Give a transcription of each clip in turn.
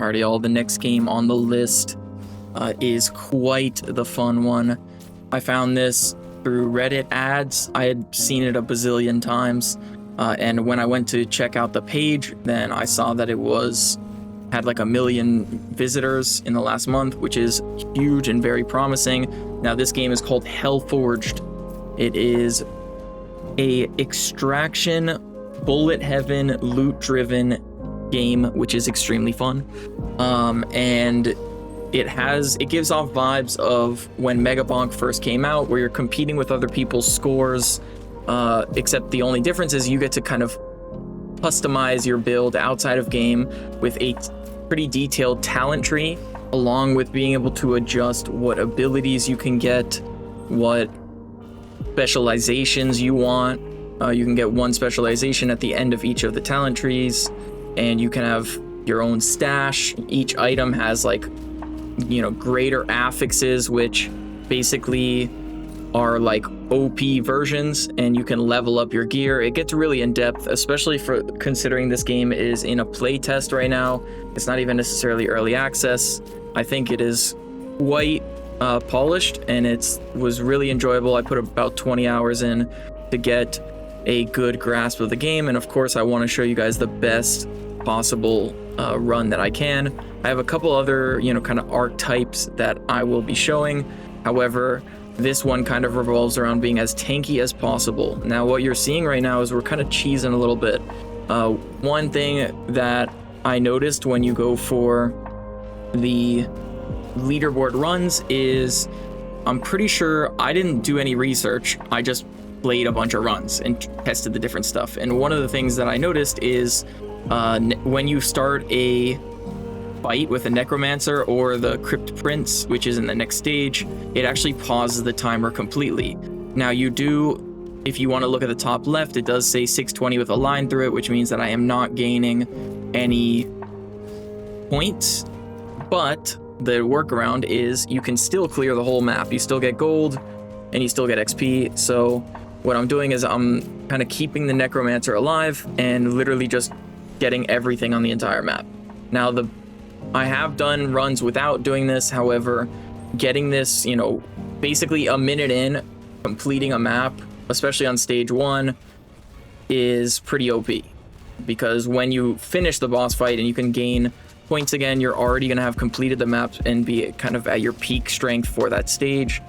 Alrighty, y'all, the next game on the list is quite the fun one. I found this through Reddit ads. I had seen it a bazillion times, and when I went to check out the page, then I saw that it had like 1 million visitors in the last month, which is huge and very promising. Now, this game is called Hellforged. It is a extraction, bullet heaven, loot-driven game, which is extremely fun. And it gives off vibes of when Megabonk first came out, where you're competing with other people's scores, except the only difference is you get to kind of customize your build outside of game with a pretty detailed talent tree, along with being able to adjust what abilities you can get, what specializations you want. You can get one specialization at the end of each of the talent trees, and you can have your own stash. Each item has greater affixes, which basically are like OP versions, and you can level up your gear. It gets really in depth, especially for considering this game is in a play test right now. It's not even necessarily early access. I think it is quite polished, and it was really enjoyable. I put about 20 hours in to get a good grasp of the game, and of course I want to show you guys the best possible run that I can. I have a couple other kind of archetypes that I will be showing. However, this one kind of revolves around being as tanky as possible. Now, what you're seeing right now is we're kind of cheesing a little bit. One thing that I noticed when you go for the leaderboard runs is, I'm pretty sure I didn't do any research. I just played a bunch of runs and tested the different stuff. And one of the things that I noticed is when you start a fight with a Necromancer or the Crypt Prince, which is in the next stage, it actually pauses the timer completely. Now, if you want to look at the top left, it does say 620 with a line through it, which means that I am not gaining any points, but the workaround is you can still clear the whole map. You still get gold and you still get XP. So what I'm doing is I'm kind of keeping the Necromancer alive and literally just getting everything on the entire map. Now, I have done runs without doing this. However, getting this, basically a minute in, completing a map, especially on stage 1, is pretty OP. Because when you finish the boss fight and you can gain points again, you're already going to have completed the map and be kind of at your peak strength for that stage,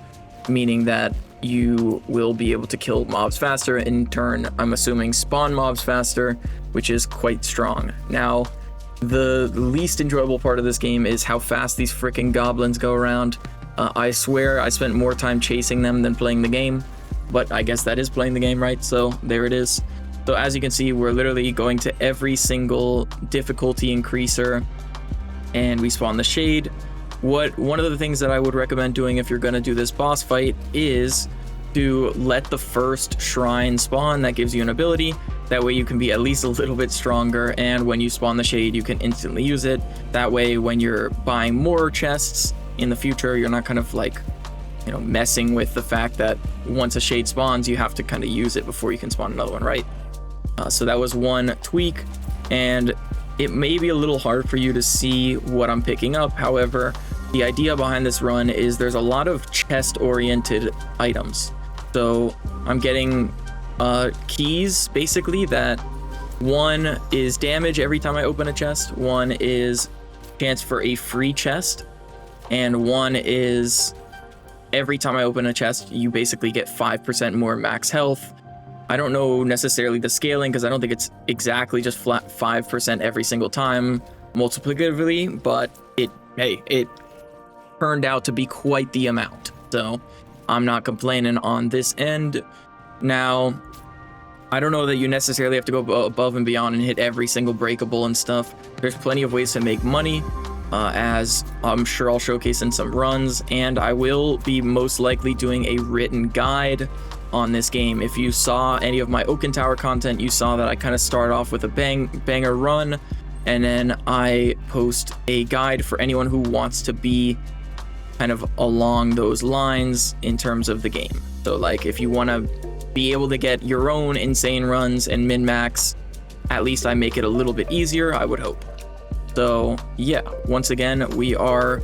meaning that you will be able to kill mobs faster. In turn, I'm assuming spawn mobs faster, which is quite strong. Now, the least enjoyable part of this game is how fast these freaking goblins go around. I swear I spent more time chasing them than playing the game, but I guess that is playing the game, right? So there it is. So as you can see, we're literally going to every single difficulty increaser, and we spawn the shade. One of the things that I would recommend doing if you're going to do this boss fight is to let the first shrine spawn. That gives you an ability. That way you can be at least a little bit stronger, and when you spawn the shade, you can instantly use it. That way, when you're buying more chests in the future, you're not kind of messing with the fact that once a shade spawns, you have to kind of use it before you can spawn another one, right? So that was one tweak, and it may be a little hard for you to see what I'm picking up. However, the idea behind this run is there's a lot of chest-oriented items. So I'm getting keys, basically, that one is damage every time I open a chest, one is chance for a free chest, and one is every time I open a chest, you basically get 5% more max health. I don't know necessarily the scaling, because I don't think it's exactly just flat 5% every single time multiplicatively, but it turned out to be quite the amount. So I'm not complaining on this end. Now, I don't know that you necessarily have to go above and beyond and hit every single breakable and stuff. There's plenty of ways to make money, as I'm sure I'll showcase in some runs, and I will be most likely doing a written guide on this game. If you saw any of my Oaken Tower content, you saw that I kind of start off with a banger run, and then I post a guide for anyone who wants to be kind of along those lines in terms of the game. So if you want to be able to get your own insane runs and min-max, at least I make it a little bit easier, I would hope. So yeah, once again, we are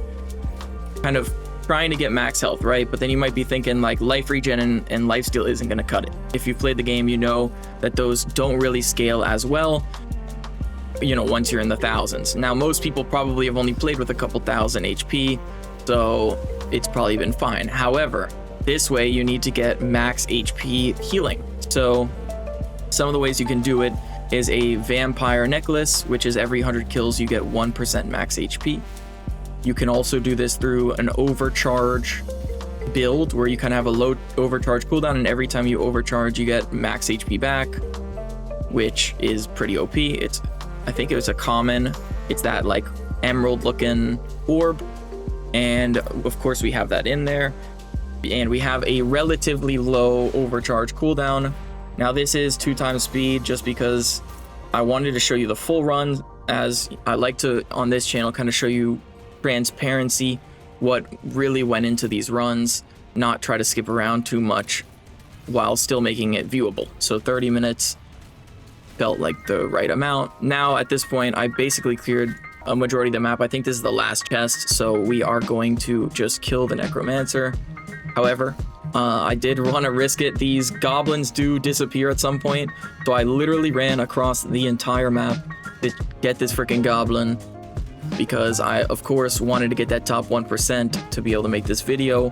kind of trying to get max health, right? But then you might be thinking like life regen and lifesteal isn't going to cut it. If you've played the game, you know that those don't really scale as well, you know, once you're in the thousands. Now, most people probably have only played with a couple thousand HP, so it's probably been fine. However, this way you need to get max HP healing. So some of the ways you can do it is a vampire necklace, which is every 100 kills you get 1% max HP. You can also do this through an overcharge build where you kind of have a low overcharge cooldown, and every time you overcharge you get max HP back, which is pretty OP. I think it was a common. It's that like emerald looking orb, and of course we have that in there. And we have a relatively low overcharge cooldown. Now this is 2 times speed just because I wanted to show you the full run, as I like to on this channel kind of show you transparency, what really went into these runs, not try to skip around too much while still making it viewable. So 30 minutes felt like the right amount. Now at this point I basically cleared a majority of the map. I think this is the last chest, so we are going to just kill the Necromancer. However, I did want to risk it. These goblins do disappear at some point, so I literally ran across the entire map to get this freaking goblin, because I of course wanted to get that top 1% to be able to make this video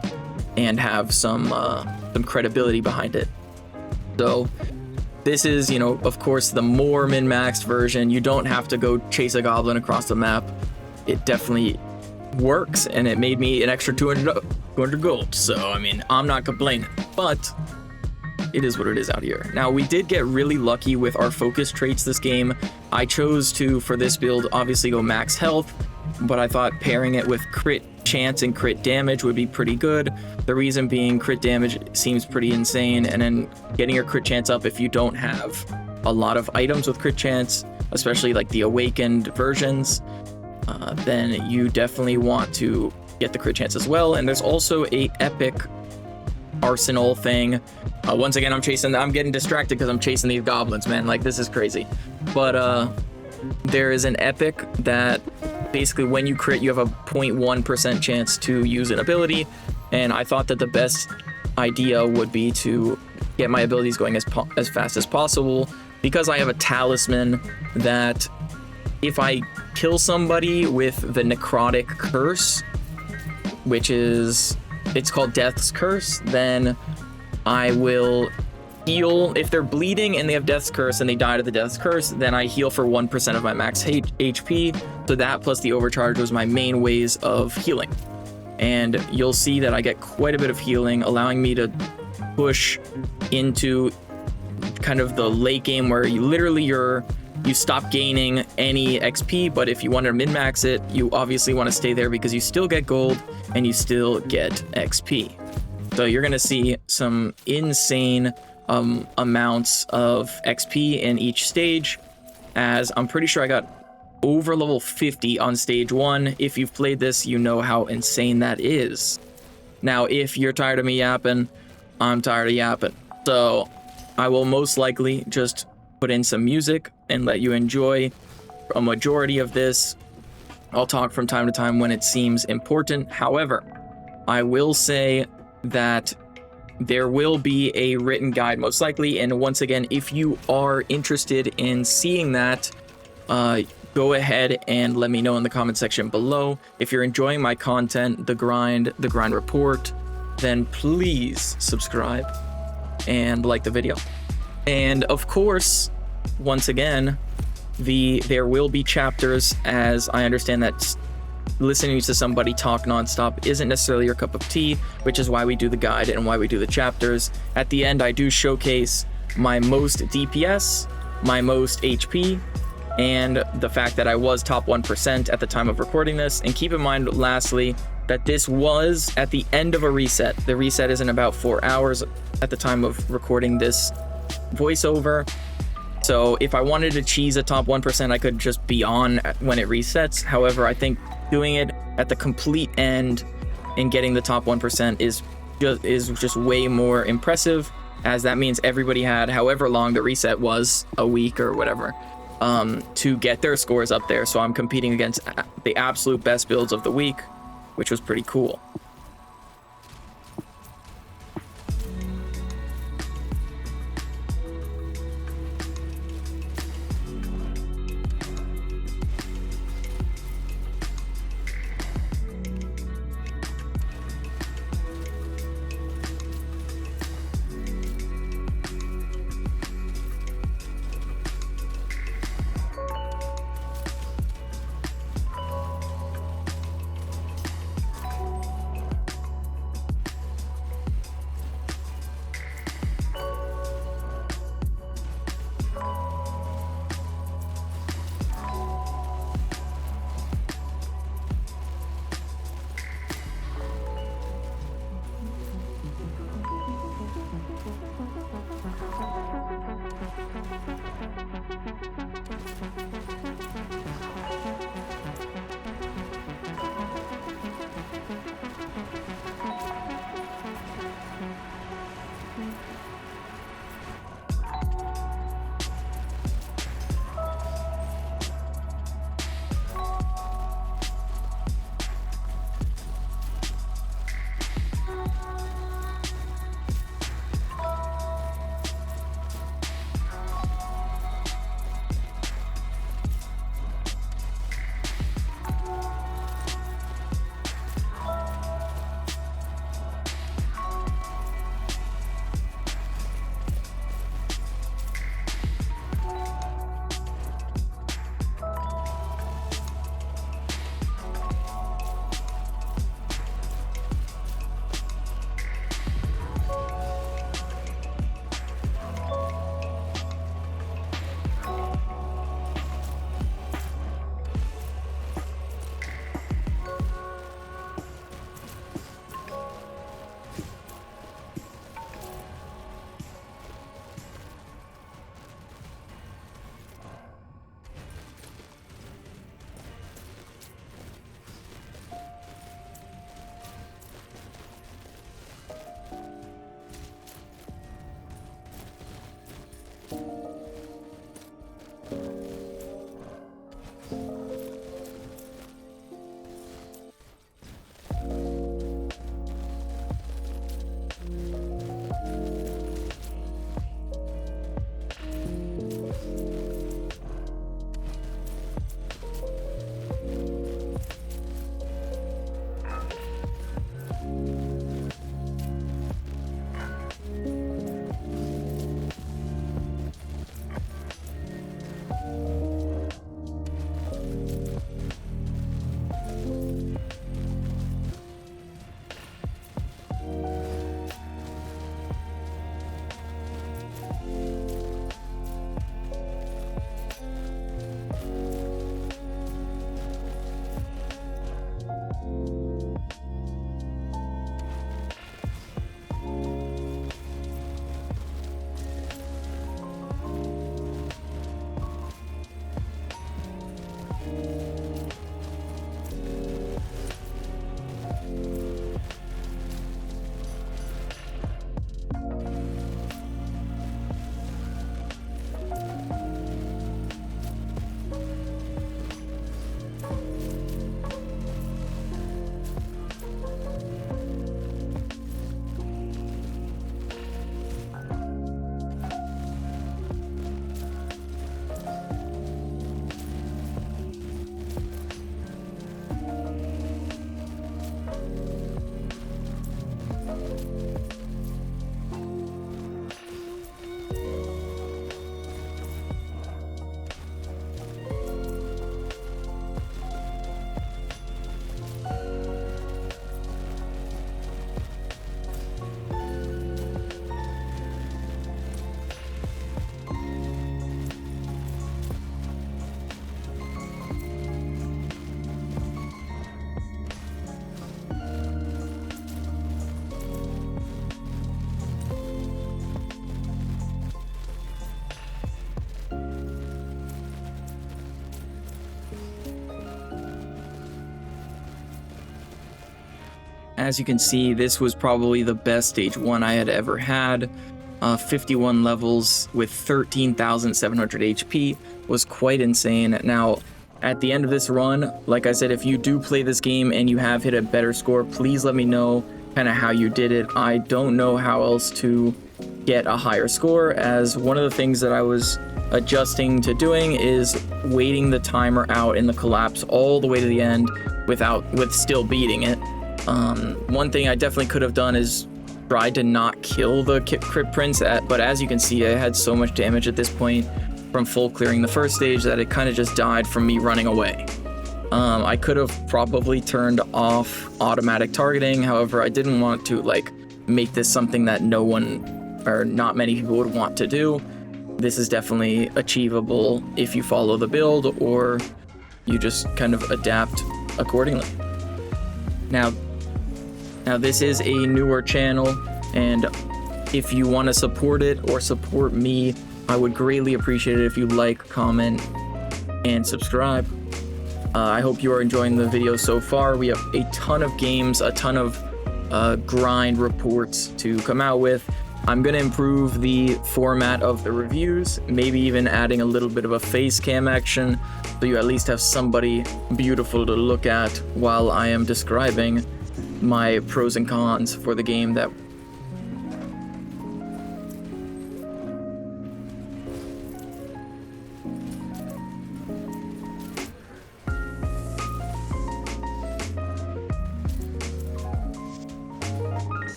and have some credibility behind it. So this is, you know, of course the more min-maxed version. You don't have to go chase a goblin across the map. It definitely works, and it made me an extra 200 gold, so I mean, I'm not complaining, but it is what it is out here. Now, we did get really lucky with our focus traits this game. I chose to, for this build, obviously go max health, but I thought pairing it with crit chance and crit damage would be pretty good. The reason being, crit damage seems pretty insane, and then getting your crit chance up if you don't have a lot of items with crit chance, especially like the awakened versions, then you definitely want to get the crit chance as well. And there's also a epic arsenal thing. Once again, I'm getting distracted because I'm chasing these goblins, man. Like, this is crazy. But there is an epic that basically when you crit, you have a 0.1% chance to use an ability. And I thought that the best idea would be to get my abilities going as fast as possible, because I have a talisman that if I kill somebody with the necrotic curse, which is, it's called Death's Curse, then I will heal. If they're bleeding and they have Death's Curse and they die to the Death's Curse, then I heal for 1% of my max HP. So that plus the overcharge was my main ways of healing. And you'll see that I get quite a bit of healing, allowing me to push into kind of the late game where you stop gaining any XP, but if you want to min-max it, you obviously want to stay there because you still get gold and you still get XP. So you're going to see some insane amounts of XP in each stage, as I'm pretty sure I got over level 50 on stage 1. If you've played this, you know how insane that is. Now, if you're tired of me yapping, I'm tired of yapping. So I will most likely just put in some music and let you enjoy a majority of this. I'll talk from time to time when it seems important. However, I will say that there will be a written guide most likely, and once again, if you are interested in seeing that, go ahead and let me know in the comment section below. If you're enjoying my content, the grind report, then please subscribe and like the video. And of course, once again, there will be chapters, as I understand that listening to somebody talk nonstop isn't necessarily your cup of tea, which is why we do the guide and why we do the chapters. At the end, I do showcase my most DPS, my most HP, and the fact that I was top 1% at the time of recording this. And keep in mind, lastly, that this was at the end of a reset. The reset is in about 4 hours at the time of recording this voiceover. So if I wanted to cheese a top 1%, I could just be on when it resets. However, I think doing it at the complete end and getting the top 1% is just way more impressive, as that means everybody had however long the reset was, a week or whatever. to get their scores up there. So I'm competing against the absolute best builds of the week, which was pretty cool. As you can see, this was probably the best stage 1 I had ever had. 51 levels with 13,700 HP was quite insane. Now, at the end of this run, like I said, if you do play this game and you have hit a better score, please let me know kind of how you did it. I don't know how else to get a higher score, as one of the things that I was adjusting to doing is waiting the timer out in the collapse all the way to the end with still beating it. One thing I definitely could have done is tried to not kill the Crypt Prince, but as you can see, I had so much damage at this point from full clearing the first stage that it kind of just died from me running away. I could have probably turned off automatic targeting, however, I didn't want to like make this something that no one or not many people would want to do. This is definitely achievable if you follow the build or you just kind of adapt accordingly. Now this is a newer channel, and if you want to support it or support me, I would greatly appreciate it if you like, comment, and subscribe. I hope you are enjoying the video so far. We have a ton of games, a ton of grind reports to come out with. I'm going to improve the format of the reviews, maybe even adding a little bit of a face cam action, so you at least have somebody beautiful to look at while I am describing my pros and cons for the game that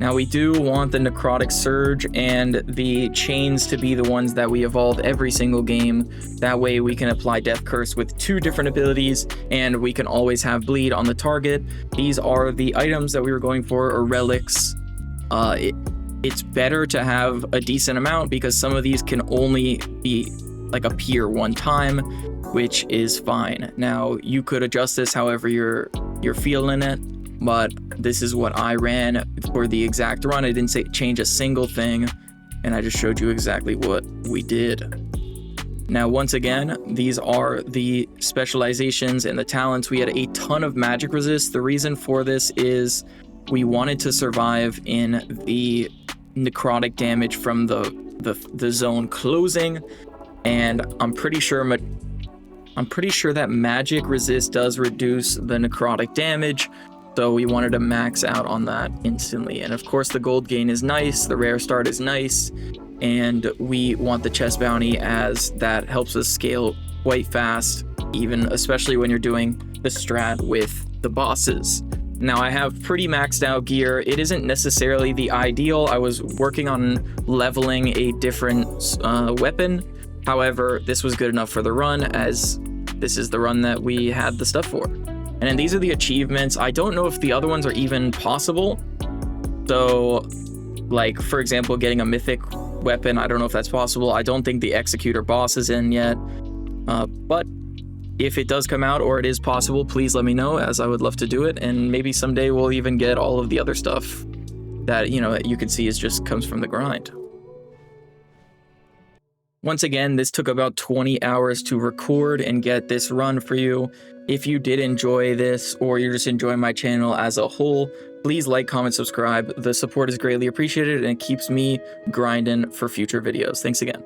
Now we do want the Necrotic Surge and the Chains to be the ones that we evolve every single game. That way we can apply Death Curse with 2 different abilities, and we can always have Bleed on the target. These are the items that we were going for, or relics. It's better to have a decent amount because some of these can only be like appear one time, which is fine. Now you could adjust this however you're feeling it, but this is what I ran for the exact run. I didn't change a single thing, and I just showed you exactly what we did. Now, once again, these are the specializations and the talents. We had a ton of magic resist. The reason for this is we wanted to survive in the necrotic damage from the zone closing, and I'm pretty sure that magic resist does reduce the necrotic damage. So we wanted to max out on that instantly. And of course the gold gain is nice, the rare start is nice, and we want the chest bounty as that helps us scale quite fast, especially when you're doing the strat with the bosses. Now I have pretty maxed out gear. It isn't necessarily the ideal. I was working on leveling a different weapon. However, this was good enough for the run, as this is the run that we had the stuff for. And then these are the achievements. I don't know if the other ones are even possible. So, like, for example, getting a mythic weapon, I don't know if that's possible. I don't think the Executor boss is in yet. But if it does come out or it is possible, please let me know, as I would love to do it. And maybe someday we'll even get all of the other stuff that, you can see just comes from the grind. Once again, this took about 20 hours to record and get this run for you. If you did enjoy this, or you're just enjoying my channel as a whole, please like, comment, subscribe. The support is greatly appreciated, and it keeps me grinding for future videos. Thanks again.